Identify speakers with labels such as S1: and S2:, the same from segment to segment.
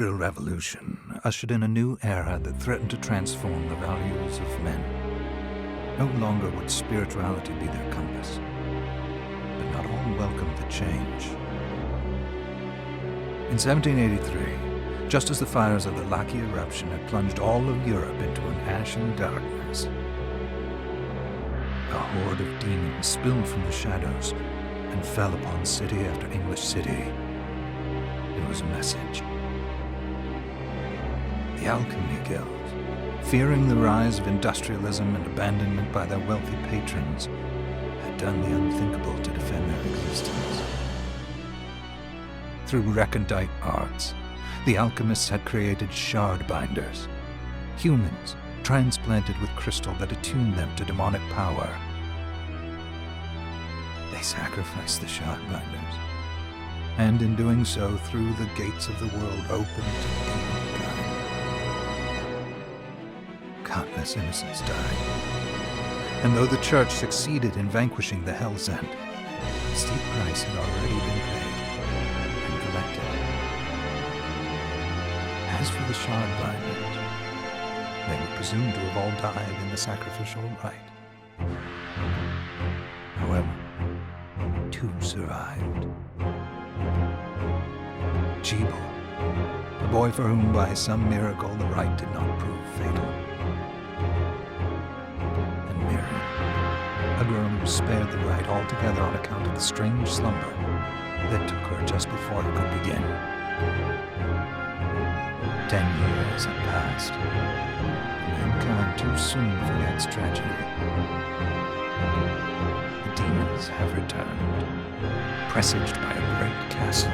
S1: The Revolution ushered in a new era that threatened to transform the values of men. No longer would spirituality be their compass, but not all welcomed the change. In 1783, just as the fires of the Laki eruption had plunged all of Europe into an ashen darkness, a horde of demons spilled from the shadows and fell upon city after English city. It was a message. The Alchemy Guild, fearing the rise of industrialism and abandonment by their wealthy patrons, had done the unthinkable to defend their existence. Through recondite arts, the alchemists had created shard binders, humans transplanted with crystal that attuned them to demonic power. They sacrificed the shard binders, and in doing so threw the gates of the world open to demonkind. Countless innocents died, and though the Church succeeded in vanquishing the Hell's End, a steep price had already been paid and collected. As for the shard binders, they were presumed to have all died in the sacrificial rite. However, two survived. Jebel, a boy for whom by some miracle the rite did not prove fatal. And Miriam, a girl who was spared the rite altogether on account of the strange slumber that took her just before it could begin. 10 years had passed. Mankind too soon forgets tragedy. The demons have returned, presaged by a great castle.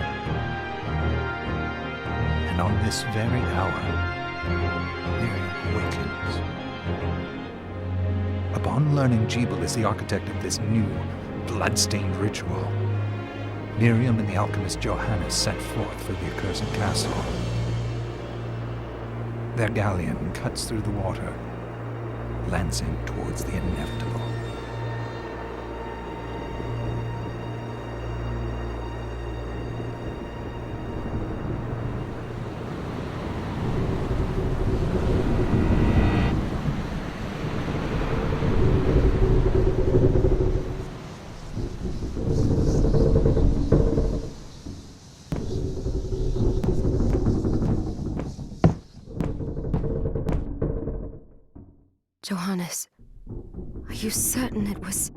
S1: And on this very hour, Miriam awakens. Upon learning Jebel is the architect of this new, blood-stained ritual, Miriam and the alchemist Johannes set forth for the accursed castle. Their galleon cuts through the water, lancing towards the inevitable.
S2: Johannes, are you certain it was...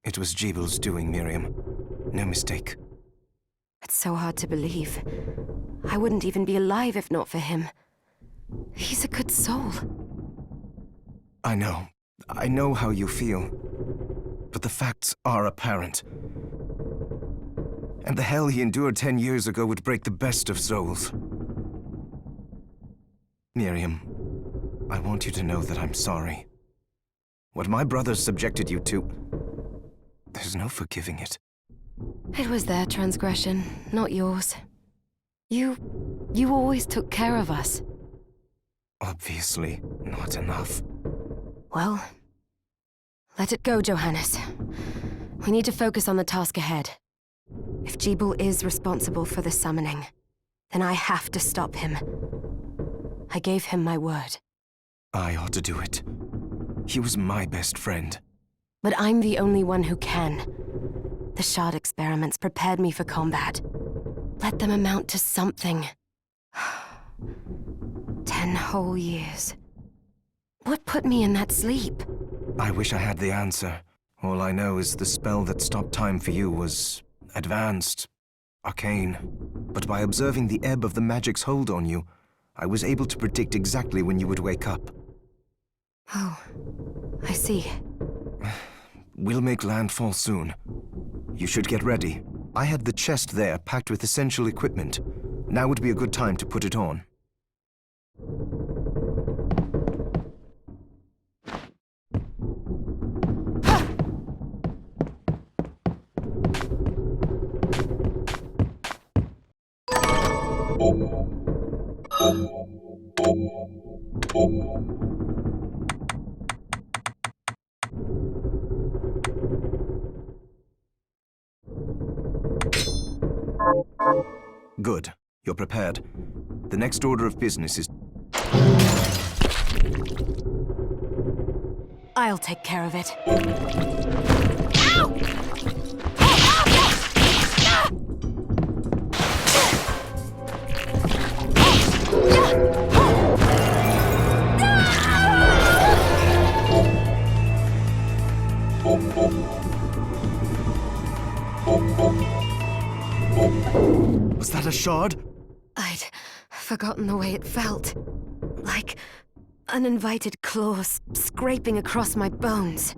S3: It was Jebel's doing, Miriam. No mistake.
S2: It's so hard to believe. I wouldn't even be alive if not for him. He's a good soul.
S3: I know. I know how you feel. But the facts are apparent. And the hell he endured 10 years ago would break the best of souls. Miriam, I want you to know that I'm sorry. What my brothers subjected you to, there's no forgiving it.
S2: It was their transgression, not yours. You always took care of us.
S3: Obviously, not enough.
S2: Well, let it go, Johannes. We need to focus on the task ahead. If Jebel is responsible for the summoning, then I have to stop him. I gave him my word.
S3: I ought to do it. He was my best friend.
S2: But I'm the only one who can. The shard experiments prepared me for combat. Let them amount to something. 10 whole years. What put me in that sleep?
S3: I wish I had the answer. All I know is the spell that stopped time for you was advanced, arcane. But by observing the ebb of the magic's hold on you, I was able to predict exactly when you would wake up.
S2: Oh, I see.
S3: We'll make landfall soon. You should get ready. I had the chest there packed with essential equipment. Now would be a good time to put it on. Good. You're prepared. The next order of business is...
S2: I'll take care of it.
S3: Was that a shard?
S2: I'd forgotten the way it felt. Like uninvited claws scraping across my bones.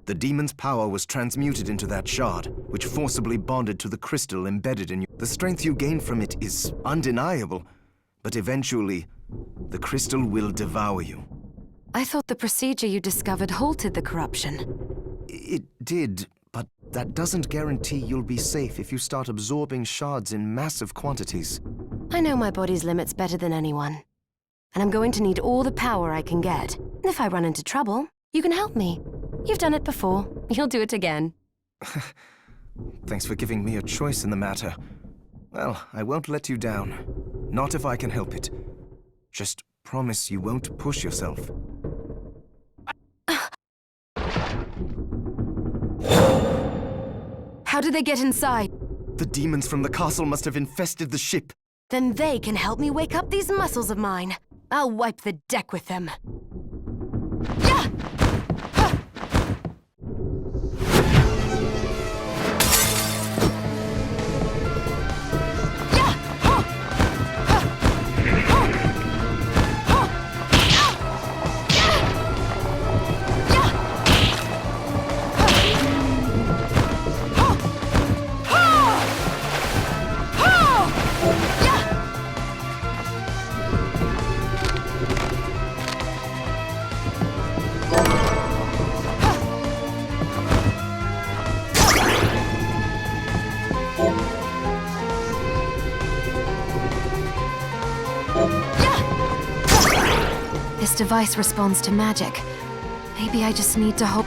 S3: The demon's power was transmuted into that shard, which forcibly bonded to the crystal embedded in you. The strength you gain from it is undeniable, but eventually, the crystal will devour you.
S2: I thought the procedure you discovered halted the corruption.
S3: It did, but that doesn't guarantee you'll be safe if you start absorbing shards in massive quantities.
S2: I know my body's limits better than anyone. And I'm going to need all the power I can get. If I run into trouble, you can help me. You've done it before. You'll do it again.
S3: Thanks for giving me a choice in the matter. Well, I won't let you down. Not if I can help it. Just promise you won't push yourself.
S2: How did they get inside?
S3: The demons from the castle must have infested the ship.
S2: Then they can help me wake up these muscles of mine. I'll wipe the deck with them. This device responds to magic. Maybe I just need to hope...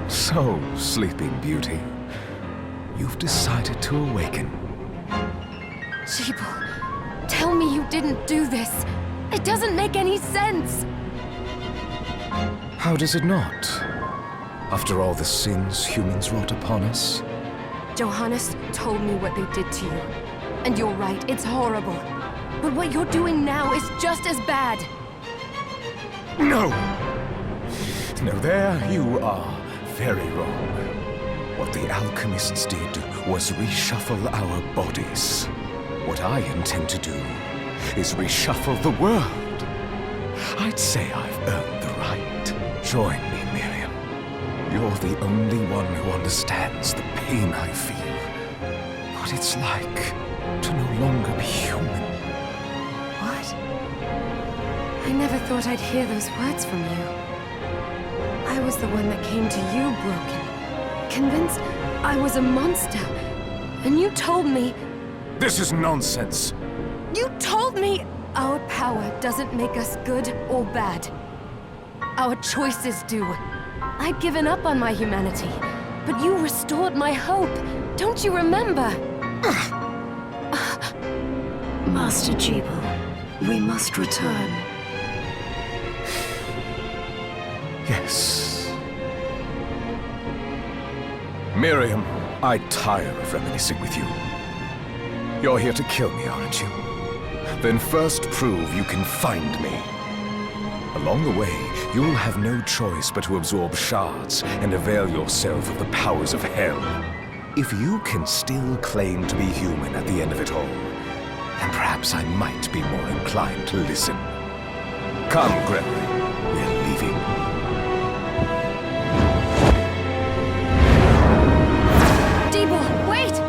S4: So, Sleeping Beauty, you've decided to awaken.
S2: Jeeble, tell me you didn't do this. It doesn't make any sense.
S4: How does it not? After all the sins humans wrought upon us?
S2: Johannes told me what they did to you. And you're right, it's horrible. But what you're doing now is just as bad.
S4: No! No, there you are. Very wrong. What the alchemists did was reshuffle our bodies. What I intend to do is reshuffle the world. I'd say I've earned the right. Join me, Miriam. You're the only one who understands the pain I feel. What it's like to no longer be human.
S2: What? I never thought I'd hear those words from you. I was the one that came to you broken, convinced I was a monster. And you told me...
S4: This is nonsense.
S2: You told me our power doesn't make us good or bad. Our choices do. I'd given up on my humanity, but you restored my hope. Don't you remember?
S5: Master Jeeble, we must return.
S4: Yes. Miriam, I tire of reminiscing with you. You're here to kill me, aren't you? Then first prove you can find me. Along the way, you'll have no choice but to absorb shards and avail yourself of the powers of hell. If you can still claim to be human at the end of it all, then perhaps I might be more inclined to listen. Come, Gregory. We're leaving.
S2: Wait!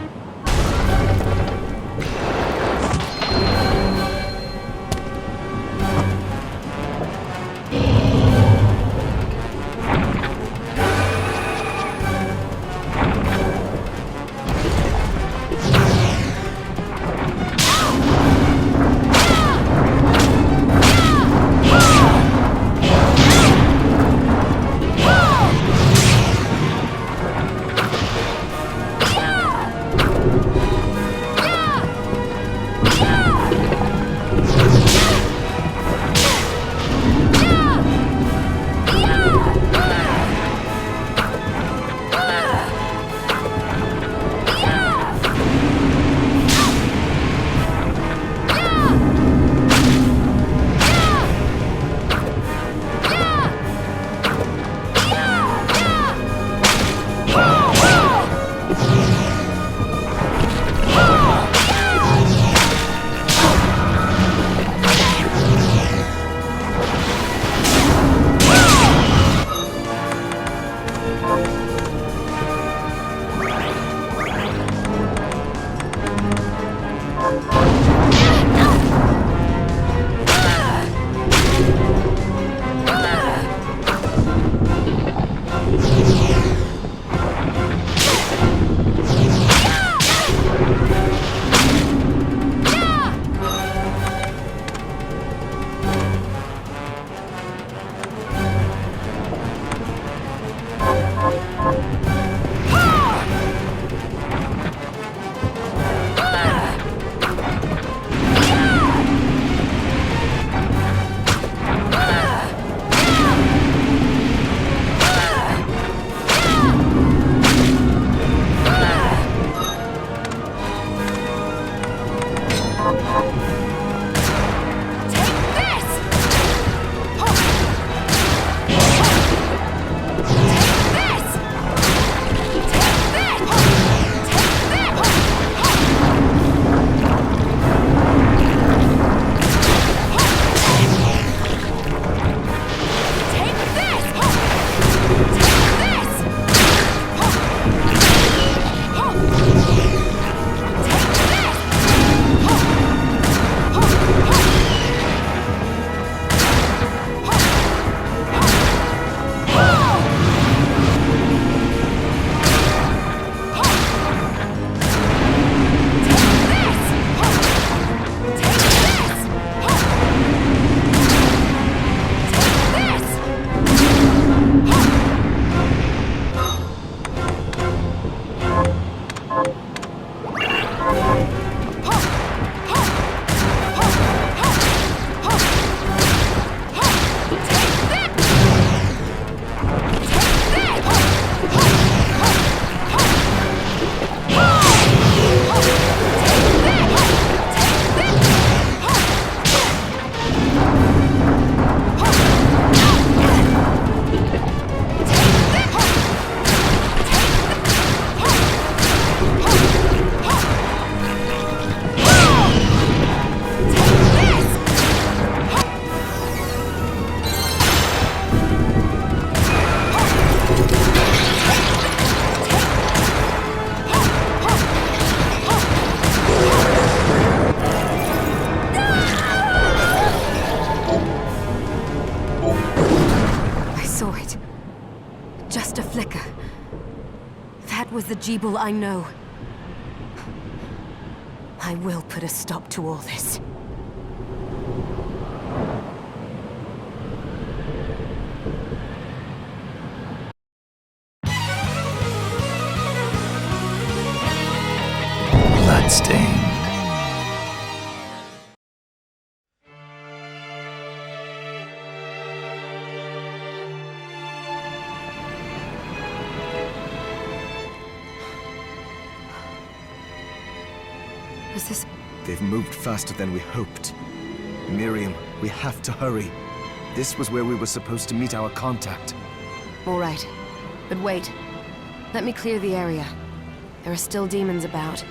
S2: Jeeble, I know. I will put a stop to all this.
S1: Bloodstained.
S2: Was this...
S3: They've moved faster than we hoped. Miriam, we have to hurry. This was where we were supposed to meet our contact.
S2: All right. But wait. Let me clear the area. There are still demons about.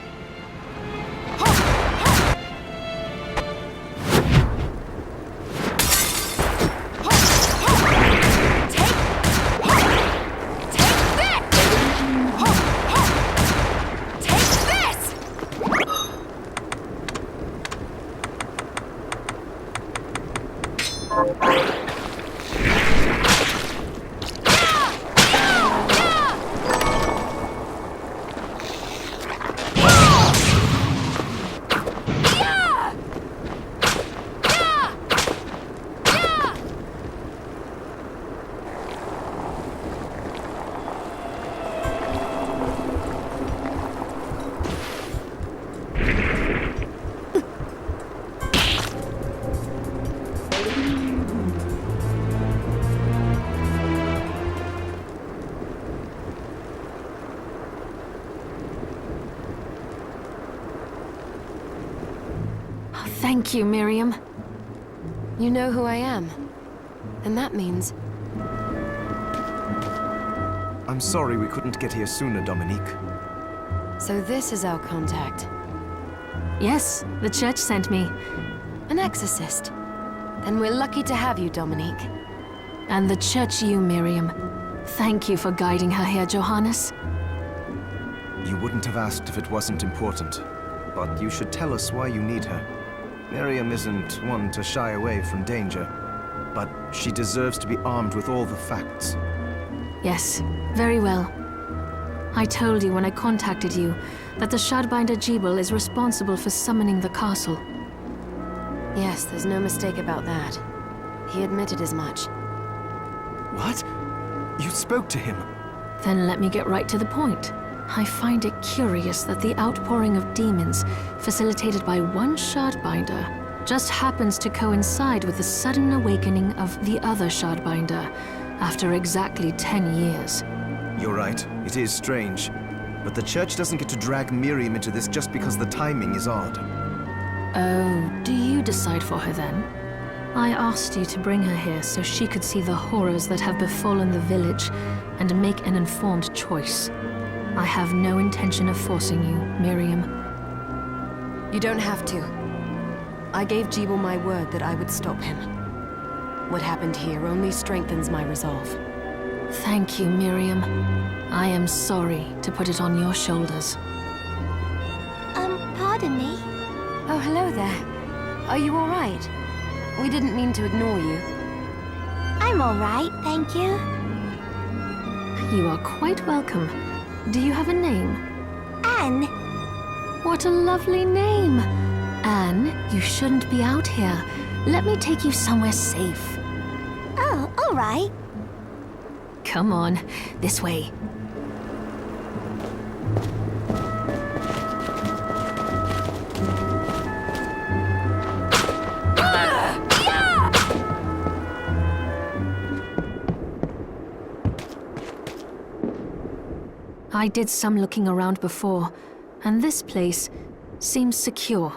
S5: Thank you, Miriam.
S2: You know who I am. And that means...
S3: I'm sorry we couldn't get here sooner, Dominique.
S2: So this is our contact.
S5: Yes, the church sent me.
S2: An exorcist. Then we're lucky to have you, Dominique.
S5: And the church you, Miriam. Thank you for guiding her here, Johannes.
S3: You wouldn't have asked if it wasn't important. But you should tell us why you need her. Miriam isn't one to shy away from danger, but she deserves to be armed with all the facts.
S5: Yes, very well. I told you when I contacted you that the Shardbinder Jeeble is responsible for summoning the castle.
S2: Yes, there's no mistake about that. He admitted as much.
S3: What? You spoke to him?
S5: Then let me get right to the point. I find it curious that the outpouring of demons, facilitated by one Shardbinder, just happens to coincide with the sudden awakening of the other Shardbinder, after exactly 10 years.
S3: You're right, it is strange. But the church doesn't get to drag Miriam into this just because the timing is odd.
S5: Oh, do you decide for her then? I asked you to bring her here so she could see the horrors that have befallen the village and make an informed choice. I have no intention of forcing you, Miriam.
S2: You don't have to. I gave Jeeble my word that I would stop him. What happened here only strengthens my resolve.
S5: Thank you, Miriam. I am sorry to put it on your shoulders.
S6: Pardon me?
S2: Oh, hello there. Are you all right? We didn't mean to ignore you.
S6: I'm all right, thank you.
S5: You are quite welcome. Do you have a name?
S6: Anne.
S5: What a lovely name! Anne, you shouldn't be out here. Let me take you somewhere safe.
S6: Oh, all right.
S5: Come on, this way. I did some looking around before, and this place seems secure.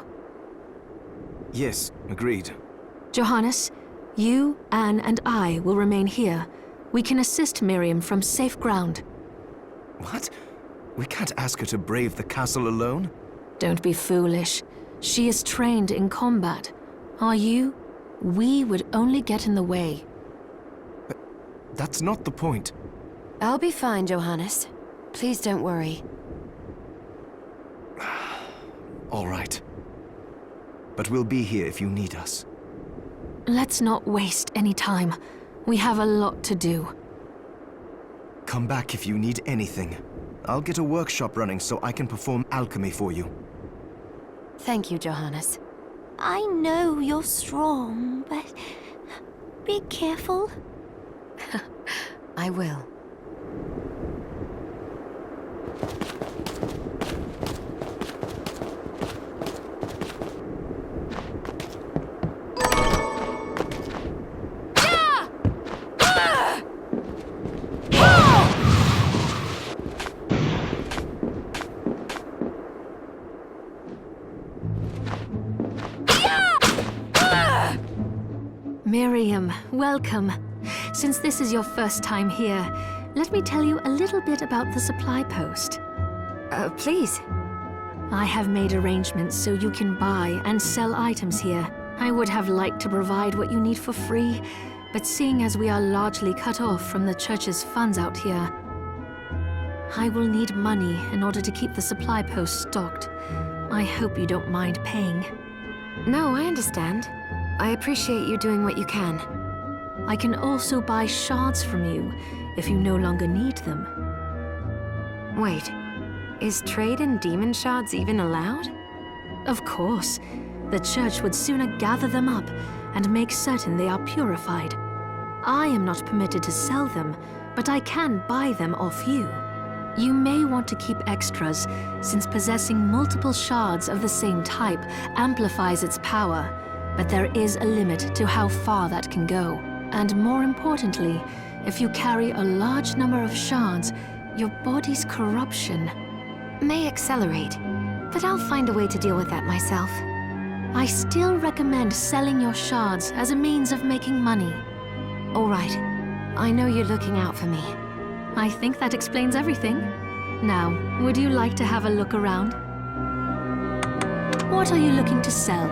S3: Yes, agreed.
S5: Johannes, you, Anne, and I will remain here. We can assist Miriam from safe ground.
S3: What? We can't ask her to brave the castle alone?
S5: Don't be foolish. She is trained in combat. Are you? We would only get in the way.
S3: That's not the point.
S2: I'll be fine, Johannes. Please don't worry.
S3: All right. But we'll be here if you need us.
S5: Let's not waste any time. We have a lot to do.
S3: Come back if you need anything. I'll get a workshop running so I can perform alchemy for you.
S2: Thank you, Johannes.
S6: I know you're strong, but be careful.
S2: I will.
S5: Miriam, welcome. Since this is your first time here, let me tell you a little bit about the supply post.
S2: Please.
S5: I have made arrangements so you can buy and sell items here. I would have liked to provide what you need for free, but seeing as we are largely cut off from the church's funds out here, I will need money in order to keep the supply post stocked. I hope you don't mind paying.
S2: No, I understand. I appreciate you doing what you can.
S5: I can also buy shards from you if you no longer need them.
S2: Wait, is trade in demon shards even allowed?
S5: Of course. The church would sooner gather them up and make certain they are purified. I am not permitted to sell them, but I can buy them off you. You may want to keep extras, since possessing multiple shards of the same type amplifies its power, but there is a limit to how far that can go. And more importantly, if you carry a large number of shards, your body's corruption
S2: May accelerate, but I'll find a way to deal with that myself.
S5: I still recommend selling your shards as a means of making money.
S2: All right. I know you're looking out for me.
S5: I think that explains everything. Now, would you like to have a look around? What are you looking to sell?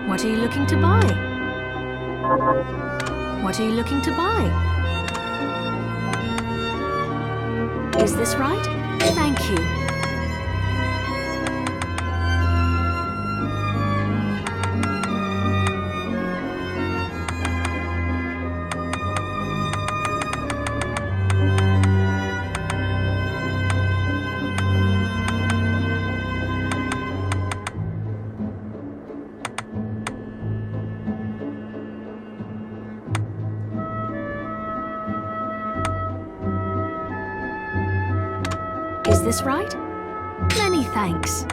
S5: What are you looking to buy? What are you looking to buy? Is this right? Thank you. Is this right? Many thanks.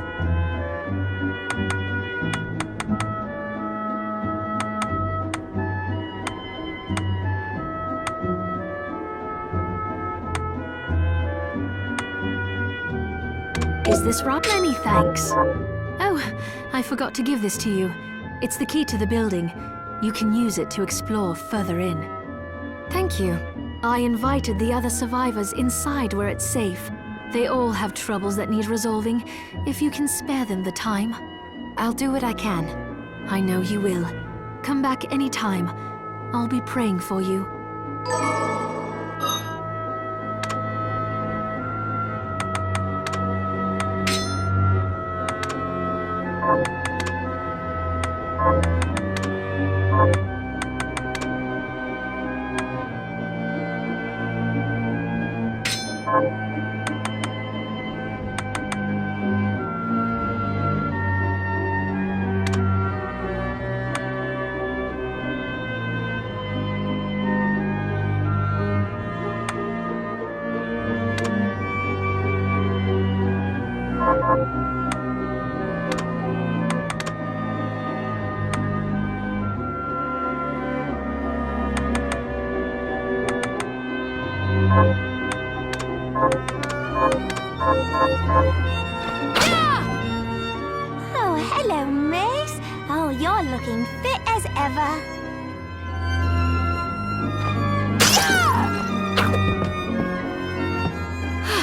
S5: Is this right? Many thanks. Oh, I forgot to give this to you. It's the key to the building. You can use it to explore further in.
S2: Thank you.
S5: I invited the other survivors inside where it's safe. They all have troubles that need resolving, if you can spare them the time.
S2: I'll do what I can.
S5: I know you will. Come back anytime. I'll be praying for you.
S6: Oh, hello, miss. Oh, you're looking fit as ever.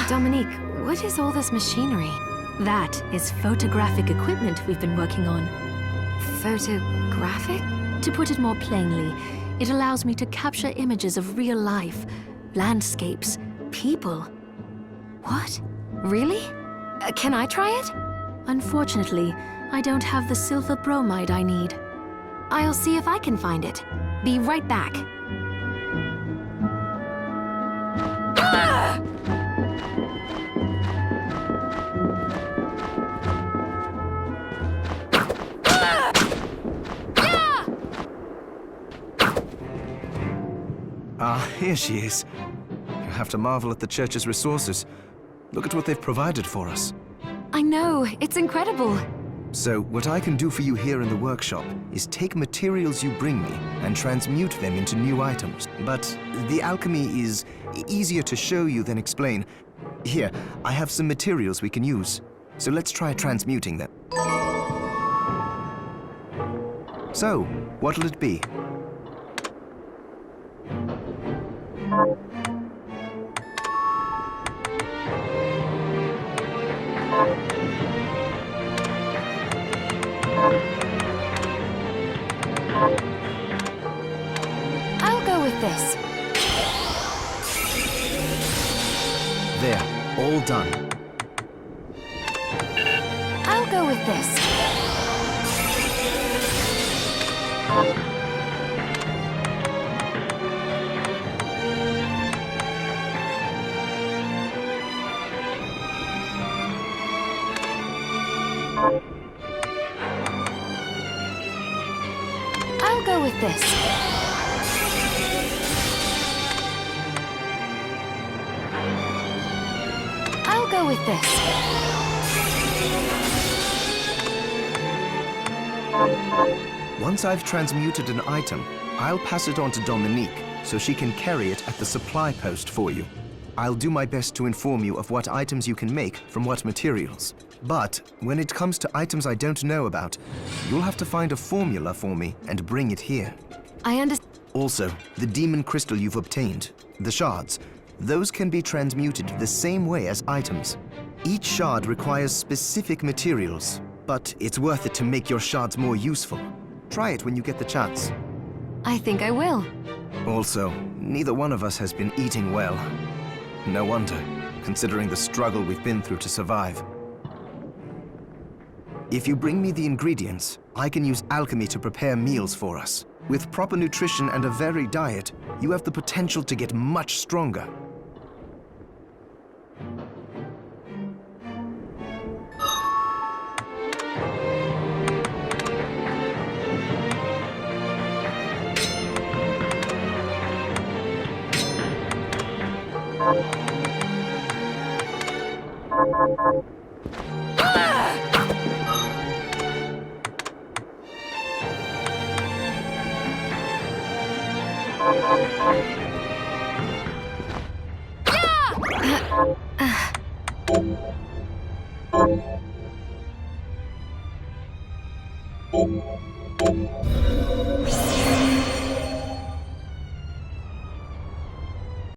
S2: Dominique, what is all this machinery?
S5: That is photographic equipment we've been working on.
S2: Photographic?
S5: To put it more plainly, it allows me to capture images of real life, landscapes, people.
S2: What? Really? Can I try it?
S5: Unfortunately, I don't have the silver bromide I need.
S2: I'll see if I can find it. Be right back.
S3: Ah, here she is. You have to marvel at the church's resources. Look at what they've provided for us.
S2: I know, it's incredible.
S3: So, what I can do for you here in the workshop is take materials you bring me and transmute them into new items. But the alchemy is easier to show you than explain. Here, I have some materials we can use. So let's try transmuting them. So, what'll it be?
S2: I'll go with this.
S3: There, all done.
S2: I'll go with this. I'll go with this. I'll go with this.
S3: Once I've transmuted an item, I'll pass it on to Dominique so she can carry it at the supply post for you. I'll do my best to inform you of what items you can make from what materials. But when it comes to items I don't know about, you'll have to find a formula for me and bring it here.
S2: I understand.
S3: Also, the demon crystal you've obtained, the shards, those can be transmuted the same way as items. Each shard requires specific materials, but it's worth it to make your shards more useful. Try it when you get the chance.
S2: I think I will.
S3: Also, neither one of us has been eating well. No wonder, considering the struggle we've been through to survive. If you bring me the ingredients, I can use alchemy to prepare meals for us. With proper nutrition and a varied diet, you have the potential to get much stronger.